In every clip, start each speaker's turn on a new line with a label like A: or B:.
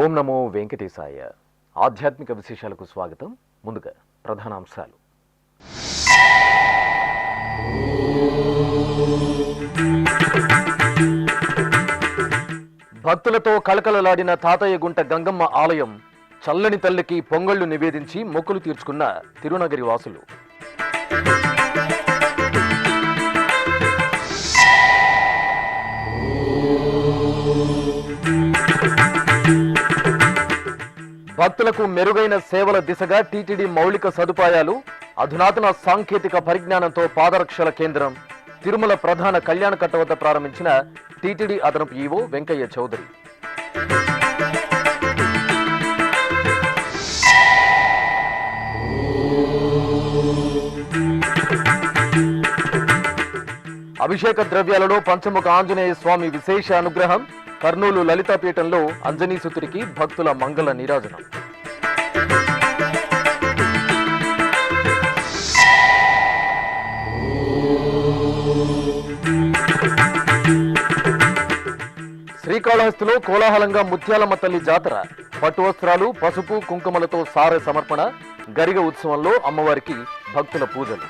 A: ఓం నమో వెంకటేశాయ. ఆధ్యాత్మిక విశేషాలకు స్వాగతం. ముందుగా ప్రధాన అంశాలు. భక్తులతో కళకళలాడిన తాతయ్యగుంట గంగమ్మ ఆలయం. చల్లని తల్లికి పొంగళ్లు నివేదించి మొక్కులు తీర్చుకున్న తిరునగరి వాసులు. భక్తులకు మెరుగైన సేవల దిశగా టీటీడీ మౌలిక సదుపాయాలు. అధునాతన సాంకేతిక పరిజ్ఞానంతో పాదరక్షల కేంద్రం. తిరుమల ప్రధాన కళ్యాణకట్ట వద్ద ప్రారంభించిన టీటీడీ అదనపు ఈవో వెంకయ్య చౌదరి. అభిషేక ద్రవ్యాలలో పంచముఖ ఆంజనేయ స్వామి విశేష అనుగ్రహం. కర్నూలు లలితాపీఠంలో అంజనీసుతుడికి భక్తుల మంగళ నీరాజనం. శ్రీకాళహస్తిలో కోలాహలంగా ముత్యాలమ్మ తల్లి జాతర. పట్టు వస్త్రాలు, పసుపు, కుంకుమలతో సారె సమర్పణ. గరిగ ఉత్సవంలో అమ్మవారికి భక్తుల పూజలు.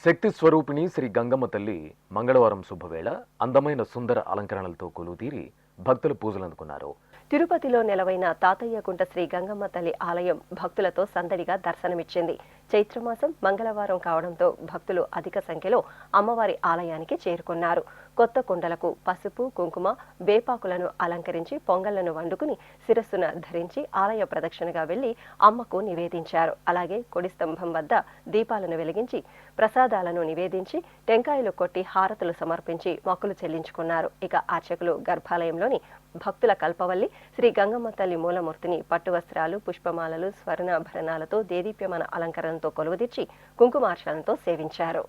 A: శక్తి స్వరూపిణి శ్రీ గంగమ్మ తల్లి మంగళవారం శుభవేళ అందమైన సుందర అలంకరణలతో కొలువుతీరి భక్తుల పూజలు అందుకున్నారు.
B: తిరుపతిలో నెలవైన తాతయ్యగుంట శ్రీ గంగమ్మ తల్లి ఆలయం భక్తులతో సందడిగా దర్శనమిచ్చింది. చైత్రమాసం మంగళవారం కావడంతో భక్తులు అధిక సంఖ్యలో అమ్మవారి ఆలయానికి చేరుకున్నారు. కొత్త కుండలకు పసుపు, కుంకుమ, వేపాకులను అలంకరించి పొంగళ్లను వండుకుని శిరస్సున ధరించి ఆలయ ప్రదక్షిణగా వెళ్లి అమ్మకు నివేదించారు. అలాగే కొడి స్తంభం వద్ద దీపాలను వెలిగించి ప్రసాదాలను నివేదించి టెంకాయలు కొట్టి హారతులు సమర్పించి మొక్కులు చెల్లించుకున్నారు. ఇక అర్చకులు గర్భాలయంలోని భక్తుల కల్పవల్లి శ్రీ గంగమ్మ తల్లి మూలమూర్తిని పట్టు వస్త్రాలు, పుష్పమాలలు, స్వర్ణాభరణాలతో దేదీప్యమాన అలంకరణతో కొలువుదీర్చి కుంకుమార్చనతో సేవించారు.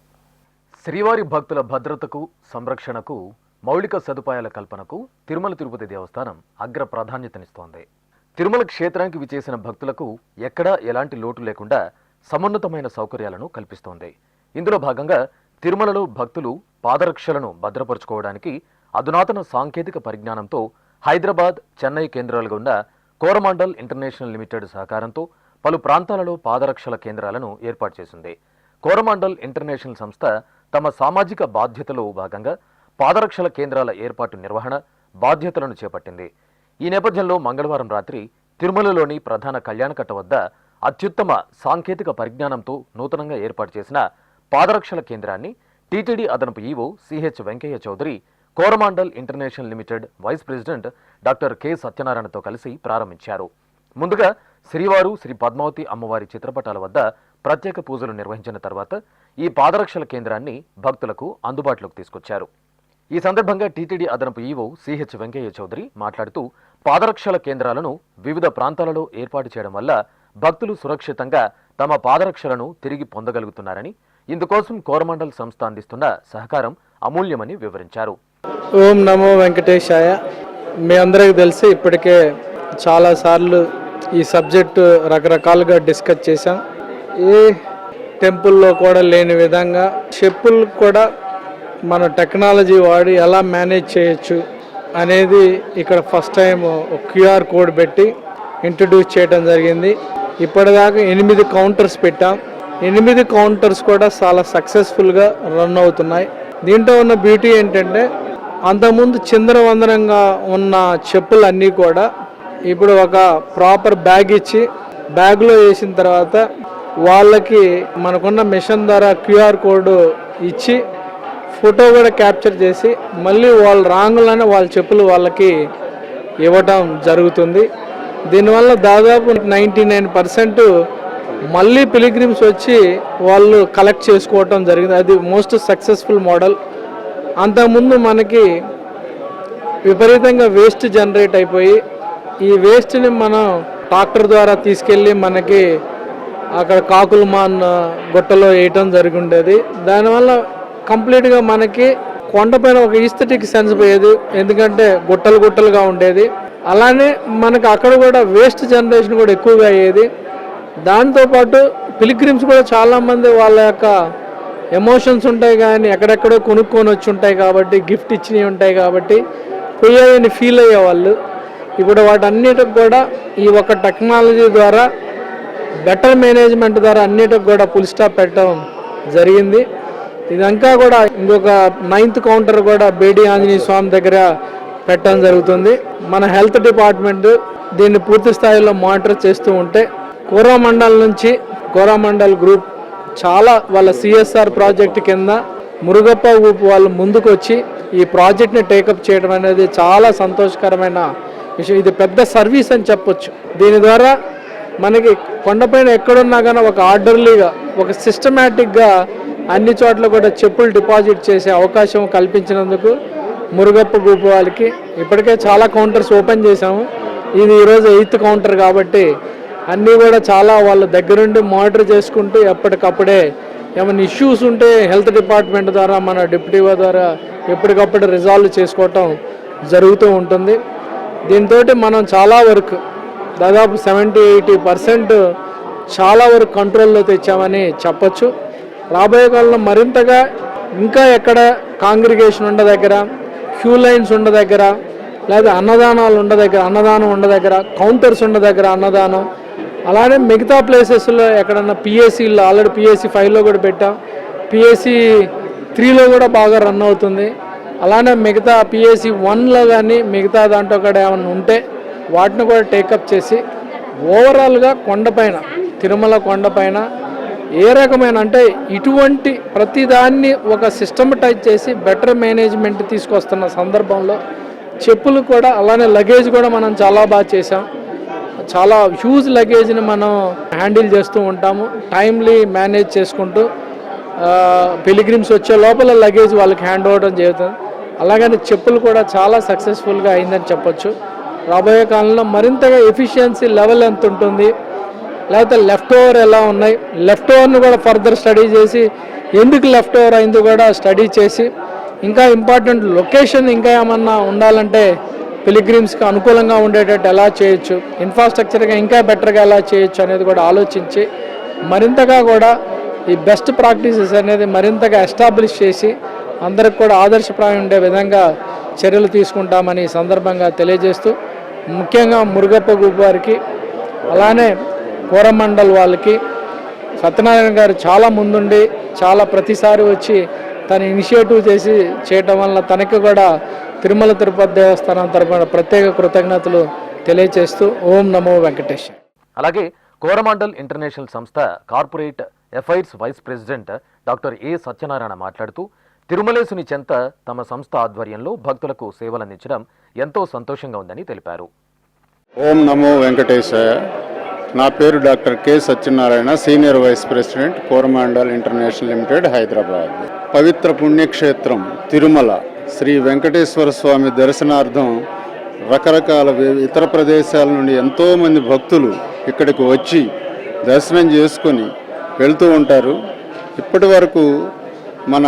A: శ్రీవారి భక్తుల భద్రతకు, సంరక్షణకు, మౌలిక సదుపాయాల కల్పనకు తిరుమల తిరుపతి దేవస్థానం అగ్ర ప్రాధాన్యతనిస్తోంది. తిరుమల క్షేత్రానికి విచేసిన భక్తులకు ఎక్కడా ఎలాంటి లోటు లేకుండా సమున్నతమైన సౌకర్యాలను కల్పిస్తోంది. ఇందులో భాగంగా తిరుమలలో భక్తులు పాదరక్షలను భద్రపరుచుకోవడానికి అధునాతన సాంకేతిక పరిజ్ఞానంతో హైదరాబాద్, చెన్నై కేంద్రాలుగా ఉన్న కోరమాండల్ ఇంటర్నేషనల్ లిమిటెడ్ సహకారంతో పలు ప్రాంతాలలో పాదరక్షల కేంద్రాలను ఏర్పాటు చేసింది. కోరమాండల్ ఇంటర్నేషనల్ సంస్థ తమ సామాజిక బాధ్యతలో భాగంగా పాదరక్షల కేంద్రాల ఏర్పాటు నిర్వహణ బాధ్యతలను చేపట్టింది. ఈ నేపథ్యంలో మంగళవారం రాత్రి తిరుమలలోని ప్రధాన కళ్యాణకట్ట వద్ద అత్యుత్తమ సాంకేతిక పరిజ్ఞానంతో నూతనంగా ఏర్పాటు చేసిన పాదరక్షల కేంద్రాన్ని టీటీడీ అదనపు EO Ch Venkaiah Chowdary Coromandel international limited vice president doctor K సత్యనారాయణతో కలిసి ప్రారంభించారు. ముందుగా శ్రీవారు, శ్రీ పద్మావతి అమ్మవారి చిత్రపటాల వద్ద ప్రత్యేక పూజలు నిర్వహించిన తర్వాత ఈ పాదరక్షల కేంద్రాన్ని భక్తులకు అందుబాటులోకి తీసుకొచ్చారు. ఈ సందర్భంగా టీటీడీ అదనపు ఈవో సిహెచ్ వెంకయ్య చౌదరి మాట్లాడుతూ పాదరక్షల కేంద్రాలను వివిధ ప్రాంతాలలో ఏర్పాటు చేయడం వల్ల భక్తులు సురక్షితంగా తమ పాదరక్షలను తిరిగి పొందగలుగుతున్నారని, ఇందుకోసం కోరమండల్ సంస్థ అందిస్తున్న సహకారం అమూల్యమని వివరించారు.
C: ఓం నమో వెంకటేశాయ. మీ అందరికీ తెలిసి ఇప్పటికే చాలాసార్లు ఈ సబ్జెక్టు రకరకాలుగా డిస్కస్ చేశాం. ఏ టెంపుల్లో కూడా లేని విధంగా చెప్పులు కూడా మన టెక్నాలజీ వాడి ఎలా మేనేజ్ చేయొచ్చు అనేది ఇక్కడ ఫస్ట్ టైం క్యూఆర్ కోడ్ పెట్టి ఇంట్రడ్యూస్ చేయడం జరిగింది. ఇప్పటిదాకా 8 కౌంటర్స్ పెట్టాం. 8 కౌంటర్స్ కూడా చాలా సక్సెస్ఫుల్గా రన్ అవుతున్నాయి. దీంట్లో ఉన్న బ్యూటీ ఏంటంటే అంతకుముందు చిందరవందరంగా ఉన్న చెప్పులన్నీ కూడా ఇప్పుడు ఒక ప్రాపర్ బ్యాగ్ ఇచ్చి బ్యాగ్లో వేసిన తర్వాత వాళ్ళకి మనకున్న మిషన్ ద్వారా క్యూఆర్ కోడ్ ఇచ్చి ఫోటో కూడా క్యాప్చర్ చేసి మళ్ళీ వాళ్ళు రాంగులనే వాళ్ళ చెప్పులు వాళ్ళకి ఇవ్వటం జరుగుతుంది. దీనివల్ల దాదాపు 99% మళ్ళీ పిలిగ్రిమ్స్ వచ్చి వాళ్ళు కలెక్ట్ చేసుకోవటం జరిగింది. అది మోస్ట్ సక్సెస్ఫుల్ మోడల్. అంతకుముందు మనకి విపరీతంగా వేస్ట్ జనరేట్ అయిపోయి ఈ వేస్ట్ని మనం ట్రాక్టర్ ద్వారా తీసుకెళ్ళి మనకి అక్కడ కాకులమాన్ గుట్టలో వేయటం జరిగి ఉండేది. దానివల్ల కంప్లీట్గా మనకి కొండపైన ఒక ఈస్థెటిక్ సెన్స్ పోయేది, ఎందుకంటే గుట్టలు గుట్టలుగా ఉండేది. అలానే మనకు అక్కడ కూడా వేస్ట్ జనరేషన్ కూడా ఎక్కువగా అయ్యేది. దాంతోపాటు పిలిగ్రిమ్స్ కూడా చాలామంది వాళ్ళ యొక్క ఎమోషన్స్ ఉంటాయి కానీ ఎక్కడెక్కడో కొనుక్కొని వచ్చి ఉంటాయి కాబట్టి, గిఫ్ట్ ఇచ్చినవి ఉంటాయి కాబట్టి పోయాయని ఫీల్ అయ్యేవాళ్ళు. ఇప్పుడు వాటన్నిటికి కూడా ఈ ఒక టెక్నాలజీ ద్వారా, బెటర్ మేనేజ్మెంట్ ద్వారా అన్నిటికి కూడా ఫుల్ స్టాప్ పెట్టడం జరిగింది. ఇదంతా కూడా ఇంకొక 9th కౌంటర్ కూడా బేడి ఆంజనేయ స్వామి దగ్గర పెట్టడం జరుగుతుంది. మన హెల్త్ డిపార్ట్మెంట్ దీన్ని పూర్తి స్థాయిలో మానిటర్ చేస్తూ ఉంటే, కోరామండల్ నుంచి కోరామండల్ గ్రూప్ చాలా వాళ్ళ CSR ప్రాజెక్ట్ కింద మురుగప్ప గ్రూప్ వాళ్ళు ముందుకు వచ్చి ఈ ప్రాజెక్ట్ని టేకప్ చేయడం అనేది చాలా సంతోషకరమైన విషయం. ఇది పెద్ద సర్వీస్ అని చెప్పొచ్చు. దీని ద్వారా మనకి కొండపైన ఎక్కడున్నా కానీ ఒక ఆర్డర్లీగా, ఒక సిస్టమేటిక్గా అన్ని చోట్ల కూడా చెప్పులు డిపాజిట్ చేసే అవకాశం కల్పించినందుకు మురుగప్ప గ్రూప్ వాళ్ళకి ఇప్పటికే చాలా కౌంటర్స్ ఓపెన్ చేశాము. ఇది ఈరోజు 8th కౌంటర్ కాబట్టి అన్నీ కూడా చాలా వాళ్ళ దగ్గరుండి మానిటర్ చేసుకుంటూ ఎప్పటికప్పుడే ఏమైనా ఇష్యూస్ ఉంటే హెల్త్ డిపార్ట్మెంట్ ద్వారా, మన డిప్యూటీ ద్వారా ఎప్పటికప్పుడు రిజాల్వ్ చేసుకోవటం జరుగుతూ ఉంటుంది. దీంతో మనం చాలా వరకు దాదాపు 70-80% చాలా వరకు కంట్రోల్లో తెచ్చామని చెప్పచ్చు. రాబోయే కాలంలో మరింతగా ఇంకా ఎక్కడ కాంగ్రిగేషన్ ఉండ దగ్గర, క్యూ లైన్స్ ఉండ దగ్గర, లేదా అన్నదానాలు ఉండ దగ్గర, అన్నదానం ఉండ దగ్గర, కౌంటర్స్ ఉండ దగ్గర అన్నదానం, అలానే మిగతా ప్లేసెస్లో ఎక్కడన్నా PSCలో ఆల్రెడీ PSC 5లో కూడా పెట్టాం, PSC 3లో కూడా బాగా రన్ అవుతుంది. అలానే మిగతా PSC 1లో కానీ మిగతా దాంట్లో కూడా ఏమైనా ఉంటే వాటిని కూడా టేకప్ చేసి ఓవరాల్గా కొండపైన, తిరుమల కొండపైన ఏ రకమైన అంటే ఇటువంటి ప్రతిదాన్ని ఒక సిస్టమటైజ్ చేసి బెటర్ మేనేజ్మెంట్ తీసుకొస్తున్న సందర్భంలో చెప్పులు కూడా, అలానే లగేజ్ కూడా మనం చాలా బాగా చేసాం. చాలా హ్యూజ్ లగేజ్ని మనం హ్యాండిల్ చేస్తూ ఉంటాము, టైమ్లీ మేనేజ్ చేసుకుంటూ పిలిగ్రిమ్స్ వచ్చే లోపల లగేజ్ వాళ్ళకి హ్యాండ్ అవ్వడం జరుగుతుంది. అలాగని చెప్పులు కూడా చాలా సక్సెస్ఫుల్గా అయిందని చెప్పొచ్చు. రాబోయే కాలంలో మరింతగా ఎఫిషియన్సీ లెవెల్ ఎంత ఉంటుంది, లేకపోతే లెఫ్ట్ ఓవర్ ఎలా ఉన్నాయి, లెఫ్ట్ ఓవర్ని కూడా ఫర్దర్ స్టడీ చేసి ఎందుకు లెఫ్ట్ ఓవర్ అయింది కూడా స్టడీ చేసి, ఇంకా ఇంపార్టెంట్ లొకేషన్ ఇంకా ఏమన్నా ఉండాలంటే పిలిగ్రిమ్స్కి అనుకూలంగా ఉండేటట్టు ఎలా చేయొచ్చు, ఇన్ఫ్రాస్ట్రక్చర్గా ఇంకా బెటర్గా ఎలా చేయొచ్చు అనేది కూడా ఆలోచించి మరింతగా కూడా ఈ బెస్ట్ ప్రాక్టీసెస్ అనేది మరింతగా ఎస్టాబ్లిష్ చేసి అందరికి కూడా ఆదర్శప్రాయం ఉండే విధంగా చర్యలు తీసుకుంటామని సందర్భంగా తెలియజేస్తూ, ముఖ్యంగా మురుగప్ప గ్రూప్ వారికి, అలానే కోరమండల్ వాళ్ళకి సత్యనారాయణ గారు చాలా ముందుండి చాలా ప్రతిసారి వచ్చి తన ఇనిషియేటివ్ చేసి చేయటం వల్ల తనకి కూడా తిరుమల తిరుపతి దేవస్థానం తరపున ప్రత్యేక కృతజ్ఞతలు తెలియజేస్తూ ఓం నమో వెంకటేశ్.
A: అలాగే కోరమాండల్ ఇంటర్నేషనల్ సంస్థ corporate affairs vice president doctor A Satyanarayana మాట్లాడుతూ, తిరుమలేసుని చెంత తమ సంస్థ ఆధ్వర్యంలో భక్తులకు సేవలందించడం ఎంతో సంతోషంగా ఉందని తెలిపారు.
D: ఓం నమో వెంకటేశాయ. నా పేరు doctor K Satyanarayana, senior vice president Coromandel international limited, Hyderabad. పవిత్ర పుణ్యక్షేత్రం తిరుమల శ్రీ వెంకటేశ్వర స్వామి దర్శనార్థం రకరకాల ఇతర ప్రదేశాల నుండి ఎంతోమంది భక్తులు ఇక్కడికి వచ్చి దర్శనం చేసుకొని వెళ్తూ ఉంటారు. ఇప్పటి వరకు మన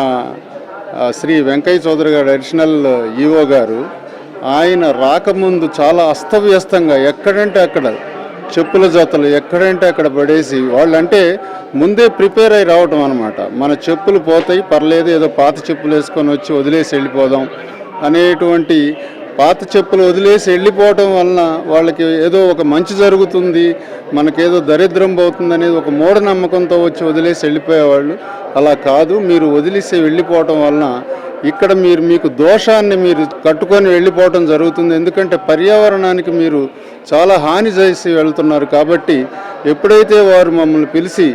D: శ్రీ వెంకయ్య చౌదరి గారు, అడిషనల్ ఈఓ గారు, ఆయన రాకముందు చాలా అస్తవ్యస్తంగా ఎక్కడంటే అక్కడ చెప్పుల జతలు ఎక్కడంటే అక్కడ పడేసి, వాళ్ళంటే ముందే ప్రిపేర్ అయి రావటం అనమాట. మన చెప్పులు పోతాయి, పర్లేదు, ఏదో పాత చెప్పులు వేసుకొని వచ్చి వదిలేసి వెళ్ళిపోదాం అనేటువంటి, పాత చెప్పులు వదిలేసి వెళ్ళిపోవటం వలన వాళ్ళకి ఏదో ఒక మంచి జరుగుతుంది, మనకేదో దరిద్రం పోతుంది అనేది ఒక మూఢనమ్మకంతో వచ్చి వదిలేసి వెళ్ళిపోయేవాళ్ళు. అలా కాదు, మీరు వదిలేసి వెళ్ళిపోవటం వలన ఇక్కడ మీకు దోషాన్ని మీరు కట్టుకొని వెళ్ళిపోవటం జరుగుతుంది. ఎందుకంటే పర్యావరణానికి మీరు చాలా హాని చేసి వెళ్తున్నారు. కాబట్టి ఎప్పుడైతే వారు మమ్మల్ని పిలిచి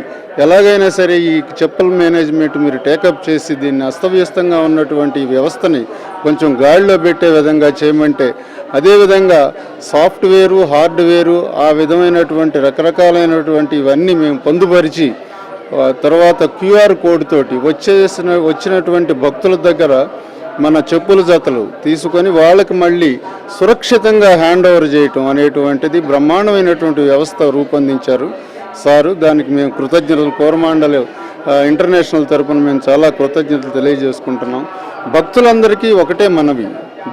D: ఎలాగైనా సరే ఈ చెప్పుల మేనేజ్మెంట్ మీరు టేకప్ చేసి దీన్ని అస్తవ్యస్తంగా ఉన్నటువంటి వ్యవస్థని కొంచెం గాడిలో పెట్టే విధంగా చేయమంటే, అదేవిధంగా సాఫ్ట్వేరు, హార్డ్వేరు, ఆ విధమైనటువంటి రకరకాలైనటువంటి ఇవన్నీ మేము పొందుపరిచి, తర్వాత QR కోడ్ తోటి వచ్చినటువంటి భక్తుల దగ్గర మన చెప్పుల జతలు తీసుకొని వాళ్ళకి మళ్ళీ సురక్షితంగా హ్యాండ్ ఓవర్ చేయటం అనేటువంటిది బ్రహ్మాండమైనటువంటి వ్యవస్థ రూపొందించారు సారు. దానికి మేము కృతజ్ఞతలు, కోరమాండల్ ఇంటర్నేషనల్ తరపున మేము చాలా కృతజ్ఞతలు తెలియజేసుకుంటున్నాం. భక్తులందరికీ ఒకటే మనవి,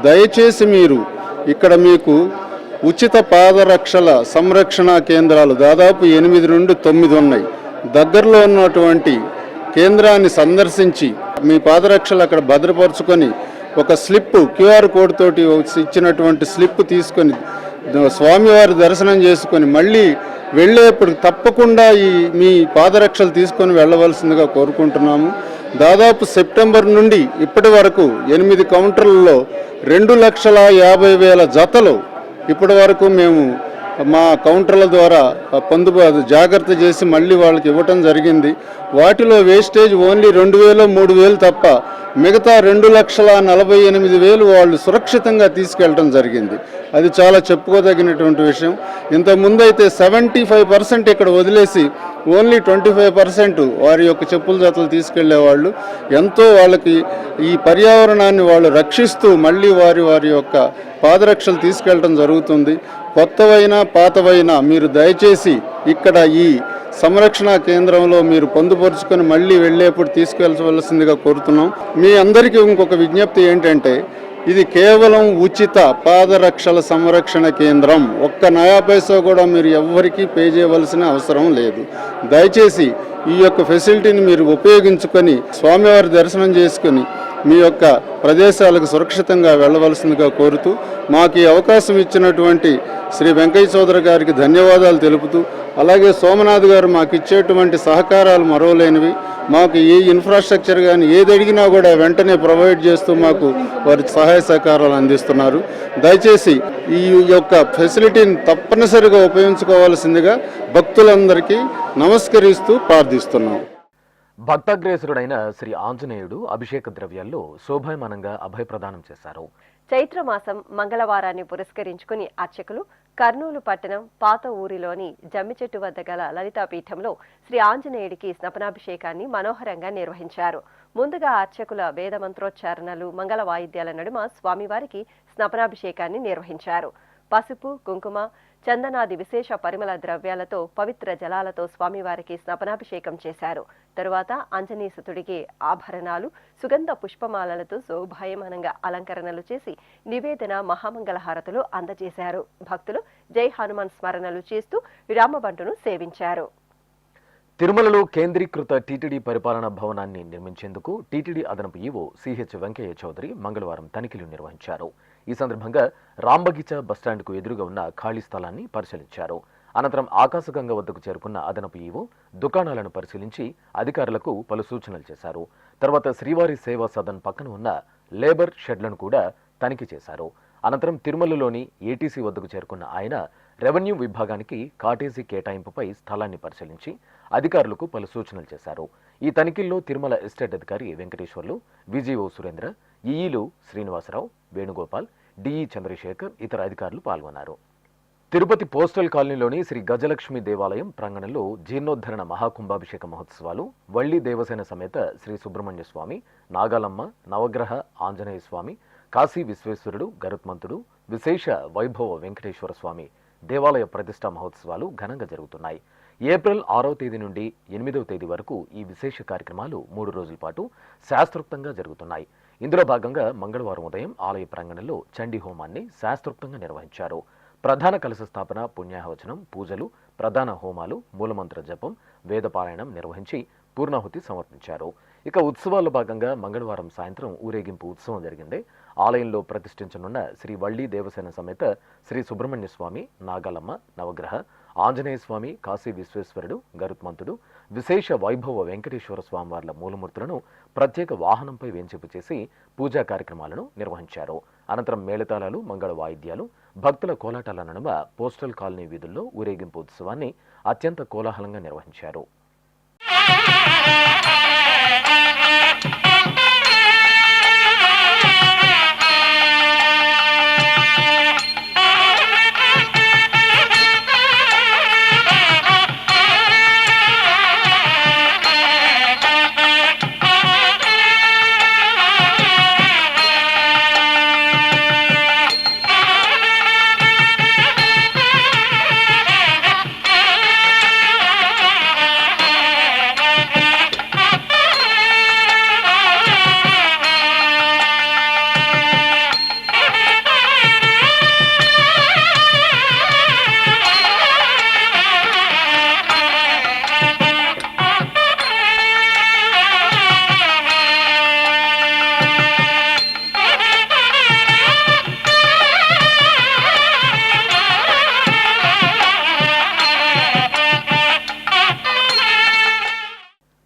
D: దయచేసి మీరు ఇక్కడ మీకు ఉచిత పాదరక్షల సంరక్షణ కేంద్రాలు దాదాపు 8 నుండి 9 ఉన్నాయి. దగ్గరలో ఉన్నటువంటి కేంద్రాన్ని సందర్శించి మీ పాదరక్షలు అక్కడ భద్రపరుచుకొని ఒక స్లిప్ క్యూఆర్ కోడ్ తోటి ఇచ్చినటువంటి స్లిప్ తీసుకొని స్వామివారి దర్శనం చేసుకొని మళ్ళీ వెళ్ళేప్పుడు తప్పకుండా మీ పాదరక్షలు తీసుకొని వెళ్ళవలసిందిగా కోరుకుంటున్నాము. దాదాపు సెప్టెంబర్ నుండి ఇప్పటి వరకు 8 కౌంటర్లలో 2,50,000 జతలు ఇప్పటి వరకు మేము మా కౌంటర్ల ద్వారా జాగ్రత్త చేసి మళ్ళీ వాళ్ళకి ఇవ్వటం జరిగింది. వాటిలో వేస్టేజ్ ఓన్లీ 2,000 3,000 తప్ప మిగతా 2,48,000 వాళ్ళు సురక్షితంగా తీసుకెళ్ళటం జరిగింది. అది చాలా చెప్పుకోదగినటువంటి విషయం. ఇంతకుముందు అయితే 75% ఇక్కడ వదిలేసి ఓన్లీ 25% వారి యొక్క చెప్పుల జతలు తీసుకెళ్లేవాళ్ళు. ఎంతో వాళ్ళకి ఈ పర్యావరణాన్ని వాళ్ళు రక్షిస్తూ మళ్ళీ వారి యొక్క పాదరక్షలు తీసుకెళ్ళటం జరుగుతుంది. కొత్తవైనా పాతవైనా మీరు దయచేసి ఇక్కడ ఈ సంరక్షణ కేంద్రంలో మీరు పొందుపరుచుకొని మళ్ళీ వెళ్ళేప్పుడు తీసుకెళ్ళవలసిందిగా కోరుతున్నాం. మీ అందరికీ ఇంకొక విజ్ఞప్తి ఏంటంటే, ఇది కేవలం ఉచిత పాదరక్షల సంరక్షణ కేంద్రం. ఒక్క నయా పైసా కూడా మీరు ఎవ్వరికీ పే చేయవలసిన అవసరం లేదు. దయచేసి ఈ యొక్క ఫెసిలిటీని మీరు ఉపయోగించుకొని స్వామివారి దర్శనం చేసుకొని మీ యొక్క ప్రదేశాలకు సురక్షితంగా వెళ్ళవలసిందిగా కోరుతూ మాకు ఈ అవకాశం ఇచ్చినటువంటి శ్రీ వెంకయ్య చౌదరి గారికి ధన్యవాదాలు తెలుపుతూ, అలాగే సోమనాథ్ గారు మాకు ఇచ్చేటువంటి సహకారాలు మరవలేనివి. మాకు ఏ ఇన్ఫ్రాస్ట్రక్చర్ కానీ ఏది అడిగినా కూడా వెంటనే ప్రొవైడ్ చేస్తూ మాకు వారి సహాయ సహకారాలు అందిస్తున్నారు. దయచేసి ఈ యొక్క ఫెసిలిటీని తప్పనిసరిగా ఉపయోగించుకోవాల్సిందిగా భక్తులందరికీ నమస్కరిస్తూ ప్రార్థిస్తున్నాం.
A: భక్తాగ్రేసురుడైన శ్రీ ఆంజనేయుడు అభిషేక ద్రవ్యాల్లో శోభాయమానంగా అభయప్రదానం చేశారు.
B: చైత్రమాసం మంగళవారాన్ని పురస్కరించుకుని అర్చకులు కర్నూలు పట్టణం పాత ఊరిలోని జమ్మిచెట్టు వద్ద గల లలితాపీఠంలో శ్రీ ఆంజనేయుడికి స్నపనాభిషేకాన్ని మనోహరంగా నిర్వహించారు. ముందుగా అర్చకుల వేదమంత్రోచ్చారణలు మంగళ వాయిద్యాల నడుమ స్వామివారికి స్నపనాభిషేకాన్ని నిర్వహించారు. పసుపు, కుంకుమ, చందనాది విశేష పరిమళ ద్రవ్యాలతో పవిత్ర జలాలతో స్వామివారికి స్నపనాభిషేకం చేశారు. తరువాత అంజనీసుతుడికి ఆభరణాలు, సుగంధ పుష్పమాలలతో శోభాయమానంగా అలంకరణలు చేసి నివేదన మహామంగళహారతులు అందజేశారు. భక్తులు జై హనుమాన్ స్మరణలు చేస్తూ రామబంటును సేవించారు.
A: తిరుమలలో కేంద్రీకృత టీటీడీ పరిపాలనా భవనాన్ని నిర్మించేందుకు టీటీడీ అదనపు ఈవో సిహెచ్ వెంకయ్య చౌదరి మంగళవారం తనిఖీలు నిర్వహించారు. ఈ సందర్భంగా రాంబగీచా బస్టాండ్కు ఎదురుగా ఉన్న ఖాళీ స్థలాన్ని పరిశీలించారు. అనంతరం ఆకాశగంగ వద్దకు చేరుకున్న అదనపు ఈవో దుకాణాలను పరిశీలించి అధికారులకు పలు సూచనలు చేశారు. తర్వాత శ్రీవారి సేవా సదన్ పక్కన ఉన్న లేబర్ షెడ్లను కూడా తనిఖీ చేశారు. అనంతరం తిరుమలలోని ఏటీసీ వద్దకు చేరుకున్న ఆయన రెవెన్యూ విభాగానికి కాటేజీ కేటాయింపుపై స్థలాన్ని పరిశీలించి అధికారులకు పలు సూచనలు చేశారు. ఈ తనిఖీల్లో తిరుమల ఎస్టేట్ అధికారి వెంకటేశ్వర్లు, విజిఓ సురేంద్ర, ఈఈలు శ్రీనివాసరావు, వేణుగోపాల్, డిఈ చంద్రశేఖర్, ఇతర అధికారులు పాల్గొన్నారు. తిరుపతి పోస్టల్ కాలనీలోని శ్రీ గజలక్ష్మి దేవాలయం ప్రాంగణంలో జీర్ణోద్ధరణ మహాకుంభాభిషేక మహోత్సవాలు వల్లి దేవసేన సమేత శ్రీ సుబ్రహ్మణ్య స్వామి, నాగాలమ్మ, నవగ్రహ ఆంజనేయ స్వామి, కాశీ విశ్వేశ్వరుడు, గరుత్మంతుడు, విశేష వైభవ వెంకటేశ్వర స్వామి దేవాలయ ప్రతిష్టా మహోత్సవాలు ఘనంగా జరుగుతున్నాయి. ఏప్రిల్ 6వ తేదీ నుండి 8వ తేదీ వరకు ఈ విశేష కార్యక్రమాలు 3 రోజుల పాటు శాస్త్రోక్తంగా జరుగుతున్నాయి. ఇందులో భాగంగా మంగళవారం ఉదయం ఆలయ ప్రాంగణంలో చండీ హోమాన్ని శాస్త్రోక్తంగా నిర్వహించారు. ప్రధాన కలశ స్థాపన, పుణ్యాహవచనం, పూజలు, ప్రధాన హోమాలు, మూలమంత్ర జపం, వేదపారాయణం నిర్వహించి పూర్ణాహుతి సమర్పించారు. ఇక ఉత్సవాల్లో భాగంగా మంగళవారం సాయంత్రం ఊరేగింపు ఉత్సవం జరిగింది. ఆలయంలో ప్రతిష్ఠించనున్న శ్రీ వల్లి దేవసేన సమేత శ్రీ సుబ్రహ్మణ్య స్వామి, నాగాలమ్మ, నవగ్రహ ఆంజనేయ స్వామి, కాశీ విశ్వేశ్వరుడు, గరుత్మంతుడు, విశేష వైభవ వెంకటేశ్వర స్వామివార్ల మూలమూర్తులను ప్రత్యేక వాహనంపై వేంచేపు చేసి పూజా కార్యక్రమాలను నిర్వహించారు. అనంతరం మేళతాళాలు, మంగళ వాయిద్యాలు, భక్తుల కోలాటాల నడుమ పోస్టల్ కాలనీ వీధుల్లో ఊరేగింపు ఉత్సవాన్ని అత్యంత కోలాహలంగా నిర్వహించారు.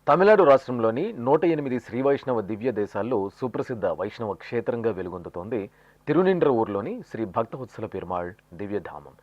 A: తమిళనాడు రాష్ట్రంలోని 108 శ్రీ వైష్ణవ దివ్య దేశాల్లో సుప్రసిద్ధ వైష్ణవ క్షేత్రంగా వెలుగొందుతోంది తిరునిండ్రవూరులోని శ్రీ భక్తవత్సల పెరుమాళ్ దివ్యధామం.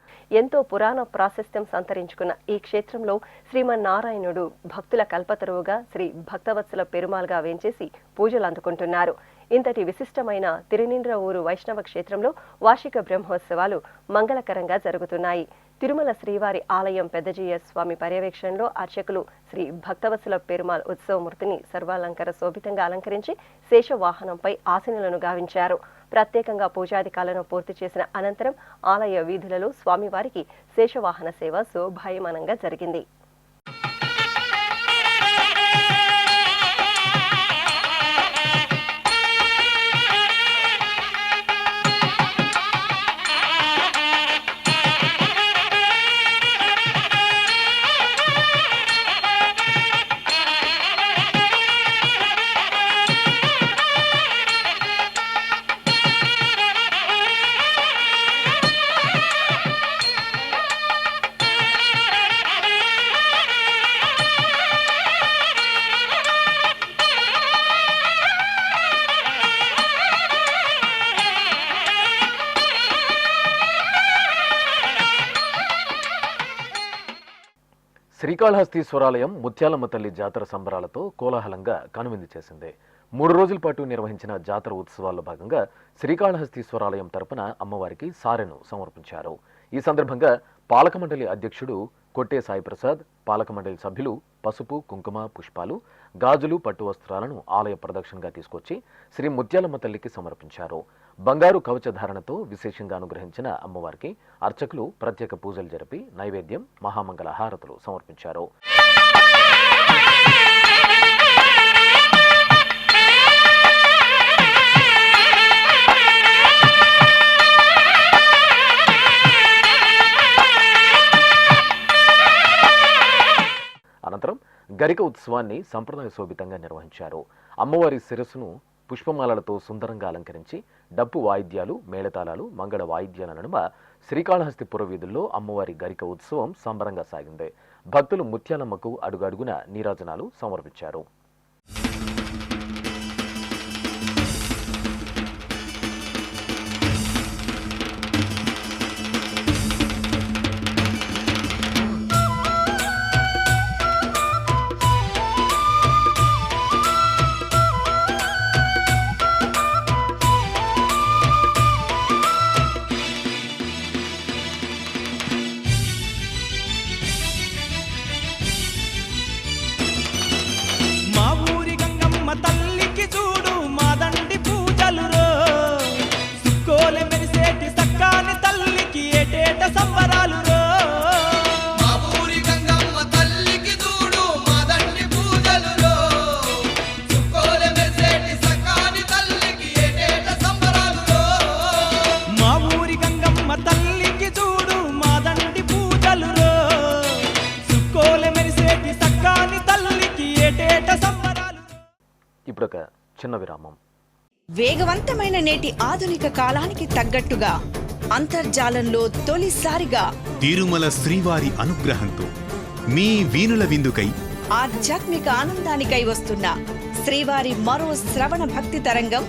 B: ఎంతో పురాణ ప్రాశస్త్యం సంతరించుకున్న ఈ క్షేత్రంలో శ్రీమన్నారాయణుడు భక్తుల కల్పతరువుగా శ్రీ భక్తవత్సల పెరుమాళ్గా వేంచేసి పూజలు అందుకుంటున్నారు. ఇంతటి విశిష్టమైన తిరునిండ్రవూరు వైష్ణవ క్షేత్రంలో వార్షిక బ్రహ్మోత్సవాలు మంగళకరంగా జరుగుతున్నాయి. తిరుమల శ్రీవారి ఆలయం పెద్దజీయ స్వామి పర్యవేక్షణలో అర్చకులు శ్రీ భక్తవత్సల పెరుమాళ్ ఉత్సవమూర్తిని సర్వాలంకార శోభితంగా అలంకరించి శేషవాహనంపై ఆసీనులను గావించారు. ప్రత్యేకంగా పూజాధికాలను పూర్తి చేసిన అనంతరం ఆలయ వీధులలో స్వామివారికి శేషవాహన సేవ శోభాయమానంగా జరిగింది.
A: శ్రీకాళహస్తీశ్వరాలయం ముత్యాలమ్మ తల్లి జాతర సంబరాలతో కోలాహలంగా కనువిందు చేసింది. 3 రోజుల పాటు నిర్వహించిన జాతర ఉత్సవాల్లో భాగంగా శ్రీకాళహస్తీశ్వరాలయం తరపున అమ్మవారికి సారెను సమర్పించారు. ఈ సందర్భంగా పాలక మండలి అధ్యక్షుడు కొట్టే సాయి ప్రసాద్, పాలక మండలి సభ్యులు పసుపు, కుంకుమ, పుష్పాలు, గాజులు, పట్టు వస్త్రాలను ఆలయ ప్రదక్షిణగా తీసుకొచ్చి శ్రీ ముత్యాలమ్మ తల్లికి సమర్పించారు. బంగారు కవచధారణతో విశేషంగా అనుగ్రహించిన అమ్మవారికి అర్చకులు ప్రత్యేక పూజలు జరిపి నైవేద్యం, మహామంగళ హారతులు సమర్పించారు. అనంతరం గరిక ఉత్సవాన్ని సంప్రదాయ శోభితంగా నిర్వహించారు. అమ్మవారి శిరస్సును పుష్పమాలలతో సుందరంగా అలంకరించి డప్పు వాయిద్యాలు, మేళతాళాలు, మంగళ వాయిద్యాల నడుమ శ్రీకాళహస్తిపుర వీధుల్లో అమ్మవారి గరిక ఉత్సవం సంబరంగా సాగింది. భక్తులు ముత్యాలమ్మకు అడుగడుగున నీరాజనాలు సమర్పించారు. ఇప్పుడొక చిన్న విరామం.
E: వేగవంతమైన నేటి ఆధునిక కాలానికి తగ్గట్టుగా అంతర్జాలంలో తొలిసారిగా
F: తిరుమల శ్రీవారి అనుగ్రహంతో మీ వీణుల విందుకై
E: ఆధ్యాత్మిక ఆనందానికై వస్తున్న శ్రీవారి మరో శ్రవణ భక్తి తరంగం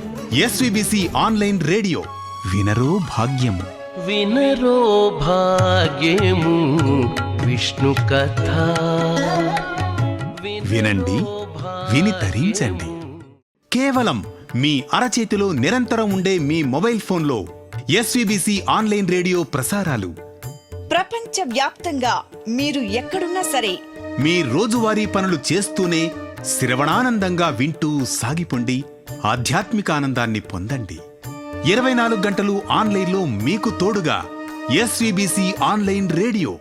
F: ఎస్విబిసి ఆన్లైన్ రేడియో. వినరో భాగ్యము,
G: వినరో భాగ్యము విష్ణు కథ.
F: వినండి, విని తరించండి. కేవలం మీ అరచేతిలో నిరంతరం ఉండే మీ మొబైల్ ఫోన్లో ఎస్విబిసి ఆన్లైన్ రేడియో ప్రసారాలు
E: ప్రపంచ వ్యాప్తంగా మీరు ఎక్కడున్నా సరే
F: మీ రోజువారీ పనులు చేస్తూనే శ్రవణానందంగా వింటూ సాగిపోండి. ఆధ్యాత్మిక ఆనందాన్ని పొందండి. 24 గంటలు ఆన్లైన్లో మీకు తోడుగా ఎస్విబిసి ఆన్లైన్ రేడియో.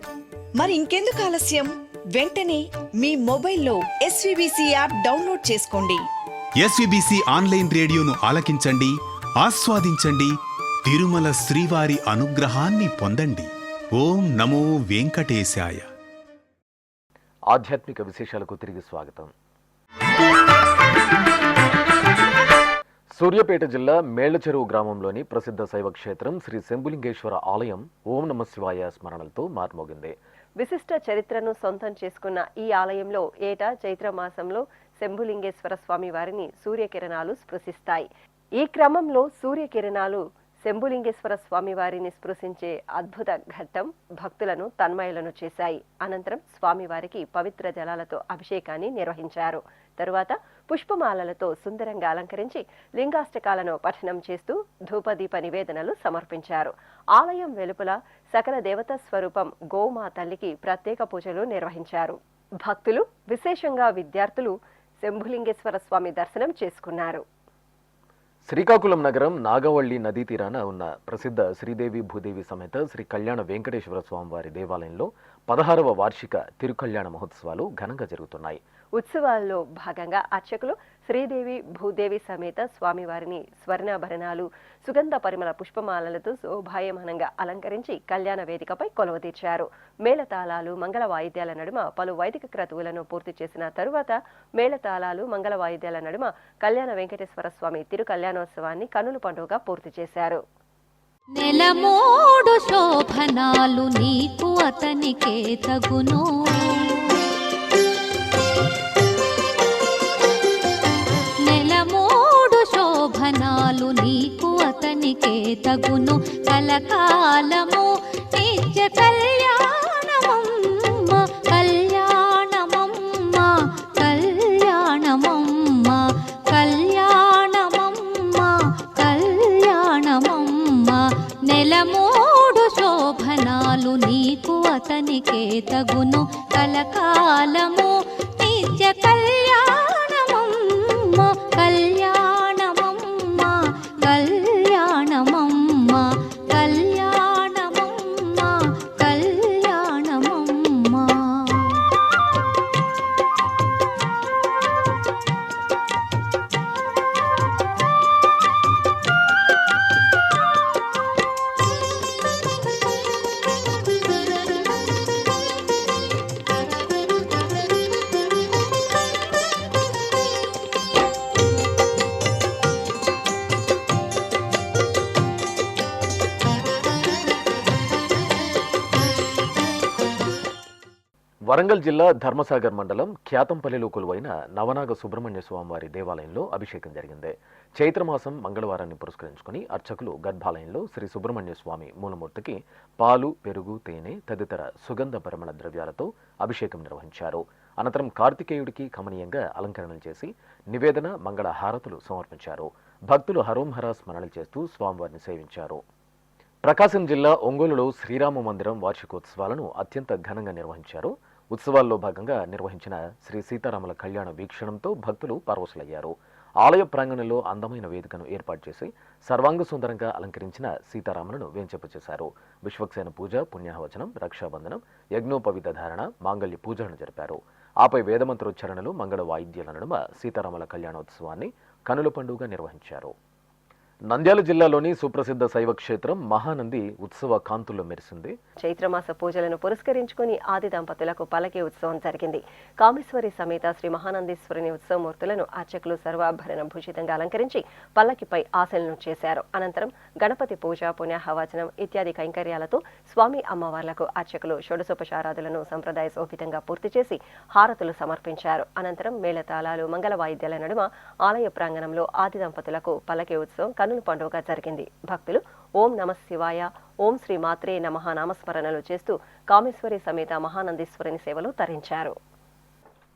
E: మరి ఇంకెందుకు ఆలస్యం? వెంటనే మీ మొబైల్లో ఎస్విబిసి యాప్ డౌన్లోడ్ చేసుకోండి.
F: ఎస్విబిసి ఆన్లైన్ రేడియోను ఆలకించండి, ఆస్వాదించండి. తిరుమల శ్రీవారి అనుగ్రహాన్ని పొందండి. ఓం నమో వెంకటేశాయ.
A: ఆధ్యాత్మిక విశేషాలకు తిరిగి స్వాగతం. సూర్యాపేట జిల్లా మేళ్లచెరువు గ్రామంలోని ప్రసిద్ధ శైవ క్షేత్రం శ్రీ శంభులింగేశ్వర ఆలయం ఓం నమ శివాయ స్మరణలతో మార్మోగింది.
B: విశిష్ట చరిత్రను సొంతం చేసుకున్న ఈ ఆలయంలో ఏటా చైత్ర మాసంలో శంభులింగేశ్వర స్వామి వారిని సూర్యకిరణాలు స్పృశిస్తాయి. ఈ క్రమంలో సూర్యకిరణాలు శంభులింగేశ్వర స్వామి వారిని స్పృశించే అద్భుత ఘట్టం భక్తులను తన్మయులను చేశాయి. అనంతరం స్వామివారికి పవిత్ర జలాలతో అభిషేకాన్ని నిర్వహించారు. తరువాత పుష్పమాలలతో సుందరంగా అలంకరించి లింగాష్టకాలను పఠనం చేస్తూ ధూపదీప నివేదనలు సమర్పించారు. ఆలయం వెలుపల సకల దేవతా స్వరూపం గోమా తల్లికి ప్రత్యేక పూజలు నిర్వహించారు. భక్తులు, విశేషంగా విద్యార్థులు శంభులింగేశ్వర స్వామి దర్శనం చేసుకున్నారు.
A: శ్రీకాకుళం నగరం నాగవల్లి నదీ తీరాన ఉన్న ప్రసిద్ధ శ్రీదేవి భూదేవి సమేత శ్రీ కళ్యాణ వెంకటేశ్వర స్వామివారి దేవాలయంలో 16వ వార్షిక తిరుకళ్యాణ మహోత్సవాలు ఘనంగా జరుగుతున్నాయి.
B: ఉత్సవాల్లో భాగంగా అర్చకులు శ్రీదేవి భూదేవి సమేత స్వామివారిని స్వర్ణాభరణాలు, సుగంధ పరిమళ పుష్పమాలలతో శోభాయమానంగా అలంకరించి కళ్యాణ వేదికపై కొలువుతీర్చారు. మేళతాళాలు, మంగళ వాయిద్యాల నడుమ పలు వైదిక క్రతువులను పూర్తి చేసిన తరువాత మేళతాళాలు, మంగళ వాయిద్యాల నడుమ కళ్యాణ వెంకటేశ్వర స్వామి తిరు కళ్యాణోత్సవాన్ని కన్నుల పండుగగా పూర్తి చేశారు.
H: నెలమోడు శోభనాలు నీకు అతనికే తగును, నెలమోడు శోభనాలు నీకు అతనికే తగును, కలకాలము నిత్య కళ్యాణమమ్మ కళ్యాణమమ్మ కళ్యాణమమ్మ కళ్యాణమమ్మ కళ్యాణమమ్మ, నెలమోడు శోభనాలు నీకు అతనికే తగును, కలకాలము నిత్య కళ్యాణమమ్మ కళ్యాణమమ్మ కళ్యాణమమ్మ కళ్యాణమమ్మ కళ్యాణమమ్మ.
A: వరంగల్ జిల్లా ధర్మసాగర్ మండలం ఖ్యాతంపల్లిలో కొలువైన నవనాగ సుబ్రహ్మణ్య స్వామివారి దేవాలయంలో అభిషేకం జరిగింది. చైత్రమాసం మంగళవారాన్ని పురస్కరించుకుని అర్చకులు గర్భాలయంలో శ్రీ సుబ్రహ్మణ్య స్వామి మూలమూర్తికి పాలు, పెరుగు, తేనె తదితర సుగంధ పరిమళ ద్రవ్యాలతో అభిషేకం నిర్వహించారు. అనంతరం కార్తికేయుడికి కమనీయంగా అలంకరణలు చేసి నివేదన, మంగళ హారతులు సమర్పించారు. భక్తులు హరోంహర స్మరణలు చేస్తూ స్వామివారిని సేవించారు. ప్రకాశం జిల్లా ఒంగోలులో శ్రీరామ మందిరం వార్షికోత్సవాలను అత్యంత ఘనంగా నిర్వహించారు. ఉత్సవాల్లో భాగంగా నిర్వహించిన శ్రీ సీతారాముల కళ్యాణ వీక్షణంతో భక్తులు పరవశులయ్యారు. ఆలయ ప్రాంగణంలో అందమైన వేదికను ఏర్పాటు చేసి సర్వాంగ సుందరంగా అలంకరించిన సీతారాములను వేంచేపచేశారు. విశ్వక్సేన పూజ, పుణ్యాహవచనం, రక్షాబంధనం, యజ్ఞోపవిత ధారణ, మాంగళ్య పూజలను జరిపారు. ఆపై వేదమంత్రోచ్చారణలు, మంగళ వాయిద్యాల నడుమ సీతారాముల కళ్యాణోత్సవాన్ని కనుల పండుగ నిర్వహించారు. నంద్యాల జిల్లాలోని సుప్రసిద్ధ శైవ క్షేత్రం మహానంది ఉత్సవ కాంతుల్లో మెరిసింది.
B: చైత్రమాస పూజలను పురస్కరించుకుని ఆది దంపతులకు పల్లకి ఉత్సవం జరిగింది. కామేశ్వరి సమేత శ్రీ మహానందీశ్వరుని ఉత్సవమూర్తులను అర్చకులు సర్వాభరణ భూషితంగా అలంకరించి పల్లకిపై ఆశలను చేశారు. అనంతరం గణపతి పూజ, పుణ్యాహవచనం ఇత్యాది కైంకర్యాలతో స్వామి అమ్మవార్లకు అర్చకులు షోడశోపచారాదులను సంప్రదాయ శోభితంగా పూర్తి చేసి హారతులు సమర్పించారు. అనంతరం మేళతాళాలు, మంగళ వాయిద్యాల నడుమ ఆలయ ప్రాంగణంలో ఆది దంపతులకు పల్లకి ఉత్సవం కన్నుల పండుగ జరిగింది. భక్తులు ఓం నమ శివాయ, ఓం శ్రీ మాత్రే నమః నామస్మరణలు చేస్తూ కామేశ్వరి సమేత మహానందీశ్వరుని సేవలు తరించారు.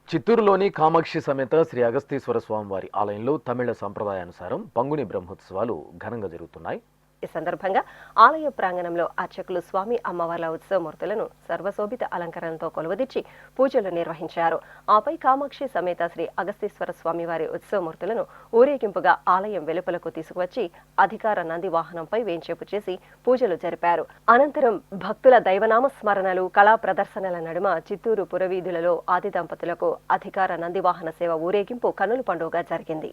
A: చిత్తూరులోని కామాక్షి సమేత శ్రీ అగస్తీశ్వర స్వామివారి ఆలయంలో తమిళ సంప్రదాయానుసారం పంగుని బ్రహ్మోత్సవాలు ఘనంగా జరుగుతున్నాయి.
B: ఈ సందర్భంగా ఆలయ ప్రాంగణంలో అర్చకులు స్వామి అమ్మవార్ల ఉత్సవమూర్తులను సర్వశోభిత అలంకరణతో కొలువుదీర్చి పూజలు నిర్వహించారు. ఆపై కామాక్షి సమేత శ్రీ అగస్తీశ్వర స్వామివారి ఉత్సవమూర్తులను ఊరేగింపుగా ఆలయం వెలుపలకు తీసుకువచ్చి అధికార నంది వాహనంపై వేంచేపు చేసి పూజలు జరిపారు. అనంతరం భక్తుల దైవనామ స్మరణలు, కళా ప్రదర్శనల నడుమ చిత్తూరు పురవీధులలో ఆది దంపతులకు అధికార నంది వాహన సేవ ఊరేగింపు కన్నుల పండుగ జరిగింది.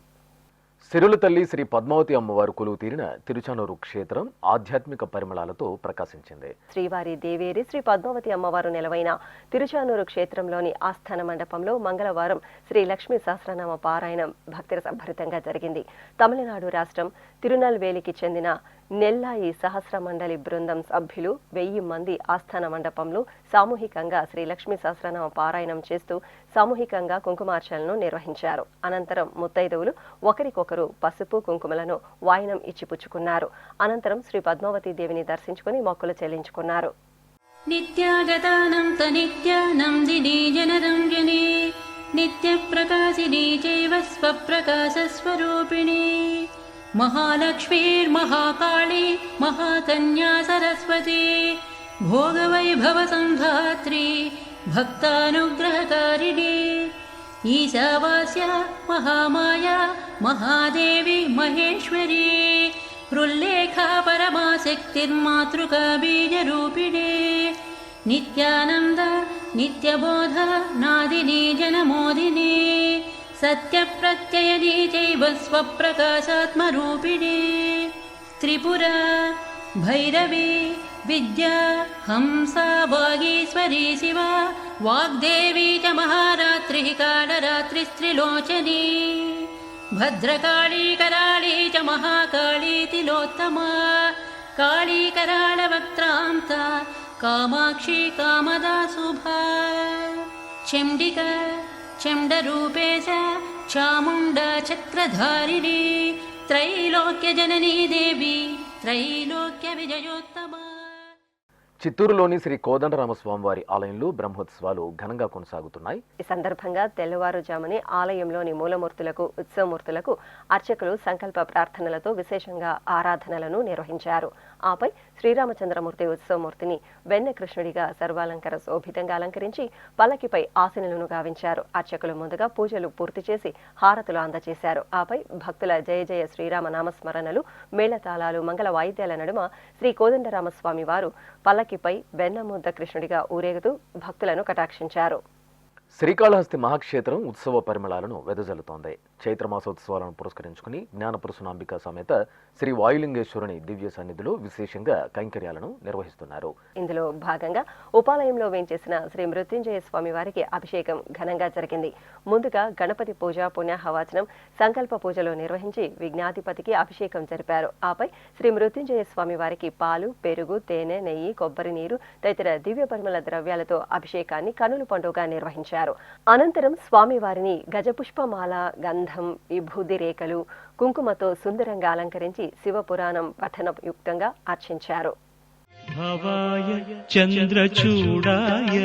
A: సిరుల తల్లి శ్రీ పద్మావతి అమ్మవారు కొలువు తీరిన తిరుచానూరు క్షేత్రం ఆధ్యాత్మిక పరిమళాలతో ప్రకాశించింది.
B: శ్రీవారి దేవేరి శ్రీ పద్మావతి అమ్మవారు నెలవైన తిరుచానూరు క్షేత్రంలోని ఆస్థాన మండపంలో మంగళవారం శ్రీ లక్ష్మీ సహస్రనామ పారాయణం భక్తి సంభరితంగా జరిగింది. తమిళనాడు రాష్ట్రం తిరునల్వేలికి చెందిన నెల్లాయి సహస్ర మండలి బృందం సభ్యులు 1000 మంది ఆస్థాన మండపంలో సామూహికంగా శ్రీ లక్ష్మీ సహస్రనామ పారాయణం చేస్తూ సామూహికంగా కుంకుమార్చనలను నిర్వహించారు. అనంతరం ముత్తైదువులు ఒకరికొకరు పసుపు కుంకుమలను వాయనం ఇచ్చిపుచ్చుకున్నారు. అనంతరం శ్రీ పద్మావతీ దేవిని దర్శించుకుని మొక్కులు చెల్లించుకున్నారు.
I: నిత్యాగతానం తనిత్యానం దినే జనరంజనే నిత్యప్రకాశినే చైవ స్వప్రకాశస్వరూపిణే महालक्ष्मीर्महाकाली महाकन्या सरस्वती भोगवैभवसंधात्री भक्तानुग्रहकारिणी ईशावास्या महामाया महादेवी महेश्वरी रुल्लेखा परमाशक्तिर्मातृका बीजरूपिणे नित्यानन्द नित्यबोध नादिनी जनमोदिनी सत्यप्रत्ययनी चैव स्वप्रकाशात्मरूपिणी त्रिपुरा भैरवी विद्या हंसा वागीश्वरी शिवा वाग्देवी च महारात्रिः कालरात्रिस्त्रिलोचनी भद्रकाली कराली च महाकाली तिलोत्तमा काली करालवक्त्रान्ता कामाक्षी कामदा शुभा चण्डिका चण्डरूपेश चामुण्डा चक्रधारिणी त्रैलोक्यजननी देवी त्रैलोक्यविजयोत्तमा.
A: చిత్తూరులోని శ్రీ కోదండరామస్వామివారి ఆలయంలో బ్రహ్మోత్సవాలు ఘనంగా కొనసాగుతున్నాయి.
B: ఈ సందర్భంగా తెల్లవారుజామునే ఆలయంలోని మూలమూర్తులకు ఉత్సవమూర్తులకు అర్చకులు సంకల్ప ప్రార్థనలతో విశేషంగా ఆరాధనలను నిర్వహించారు. ఆపై శ్రీరామచంద్రమూర్తి ఉత్సవమూర్తిని వెన్న కృష్ణుడిగా సర్వాలంకార శోభితంగా అలంకరించి పల్లకిపై ఆసీనులను గావించారు. అర్చకులు ముందుగా పూజలు పూర్తి చేసి హారతులు అందజేశారు. ఆపై భక్తుల జయ జయ శ్రీరామ నామస్మరణలు, మేళతాళాలు, మంగళ వాయిద్యాల నడుమ శ్రీ కోదండరామస్వామి వారు పల్లకిపై వెన్నముద్ద కృష్ణుడిగా ఊరేగుతూ భక్తులను కటాక్షించారు.
A: శ్రీకాళహస్తి మహాక్షేత్రం ఉత్సవ పరిమళాలను వెదజల్లుతోంది. చైత్రమాసోత్సవాలను పురస్కరించుకుని జ్ఞానపురుషునాంబిక సమేత శ్రీ వాయులింగేశ్వరుని దివ్య సన్నిధిలో విశేషంగా కైంకర్యాలను నిర్వహిస్తున్నారు.
B: ఇందులో భాగంగా ఉపాలయంలో వేంచేసిన శ్రీ మృత్యుంజయ స్వామి వారికి అభిషేకం ఘనంగా జరిగింది. ముందుగా గణపతి పూజ, పుణ్యాహవాచనం, సంకల్ప పూజలు నిర్వహించి విఘ్నాధిపతికి అభిషేకం జరిపారు. ఆపై శ్రీ మృత్యుంజయ స్వామి వారికి పాలు, పెరుగు, తేనె, నెయ్యి, కొబ్బరి నీరు తదితర దివ్య పరిమళ ద్రవ్యాలతో అభిషేకాన్ని కనుల పండుగగా నిర్వహించారు. అనంతరం స్వామివారిని గజపుష్పమాల, గంధం, విభూది రేఖలు, కుంకుమతో సుందరంగా అలంకరించి శివపురాణం పఠనయుక్తంగా అర్చించారు.
J: భవాయ చంద్రచూడాయ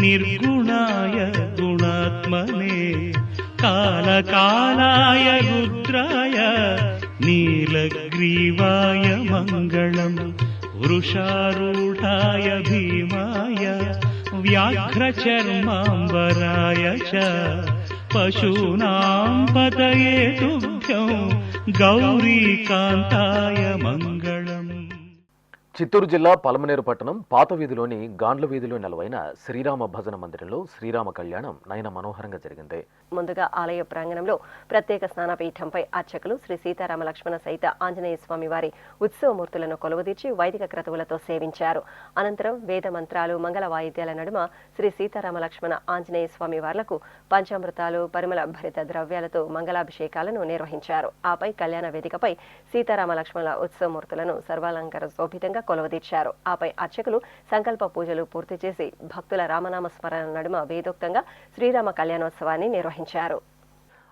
J: నిర్గుణాయ గుణాత్మనే కాలకాలాయ రుద్రాయ నీలగ్రీవాయ మంగళం వృషారూఢాయ భీమాయ వ్యాఘ్రచర్మాంబరాయ చ పశూనాం పతయే తుభ్యం గౌరీకాంతాయ మంగళం.
A: చిత్తూరు జిల్లా పలమనేరు పట్టణం పాత వీధిలోని గాండ్ల వీధిలో నెలవైన శ్రీరామ భజన మందిరంలో శ్రీరామ కళ్యాణం నయన మనోహరంగా జరిగింది.
B: ముందుగా ఆలయ ప్రాంగణంలో ప్రత్యేక స్నానపీఠంపై అర్చకులు శ్రీ సీతారామ లక్ష్మణ సహిత ఆంజనేయ స్వామి వారి ఉత్సవమూర్తులను కొలువుదీర్చి వైదిక క్రతువులతో సేవించారు. అనంతరం వేద మంత్రాలు, మంగళ వాయిద్యాల నడుమ శ్రీ సీతారామ లక్ష్మణ ఆంజనేయ స్వామి వార్లకు పంచామృతాలు, పరిమళ భరిత ద్రవ్యాలతో మంగళాభిషేకాలను నిర్వహించారు. ఆపై కళ్యాణ వేదికపై సీతారామ లక్ష్మణ ఉత్సవమూర్తులను సర్వాలంకార శోభితంగా కొలువుదీర్చారు. ఆపై అర్చకులు సంకల్ప పూజలు పూర్తి చేసి భక్తుల రామనామ స్మరణ నడుమ వేదోక్తంగా శ్రీరామ కళ్యాణోత్సవాన్ని నిర్వహించారు.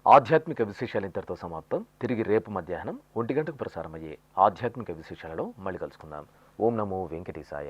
A: ఆధ్యాత్మిక విశేషాలు ఇంతటితో సమాప్తం. తిరిగి రేపు మధ్యాహ్నం 1 గంటకు ప్రసారమయ్యే ఆధ్యాత్మిక విశేషాలలో మళ్ళీ కలుసుకుందాం. ఓం నమో వెంకటేశాయ.